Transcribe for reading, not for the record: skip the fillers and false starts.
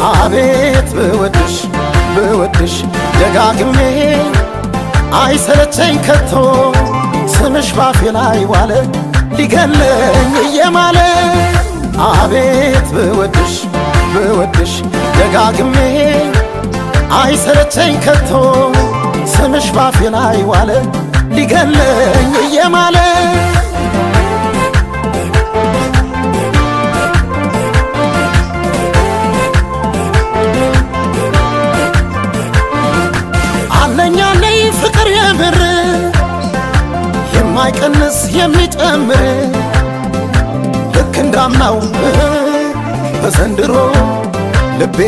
አቤት ብወድሽ ብወድሽ ደጋግሜ አይሰለቸኝ ከቶ ስምሽ ባፌ ላይ ዋለ ሊገለኝ እየማለ አቤት ብወድሽ ብወድሽ ደጋግሜ አይሰለቸኝ ከቶ ስምሽ ባፌ ላይ ዋለ ሊገለኝ እየማለ አለኛለኝ ፍቅር የምር የማይቀንስ የሚጨምር ልክ እንዳምናው በዘንድሮ ልቤ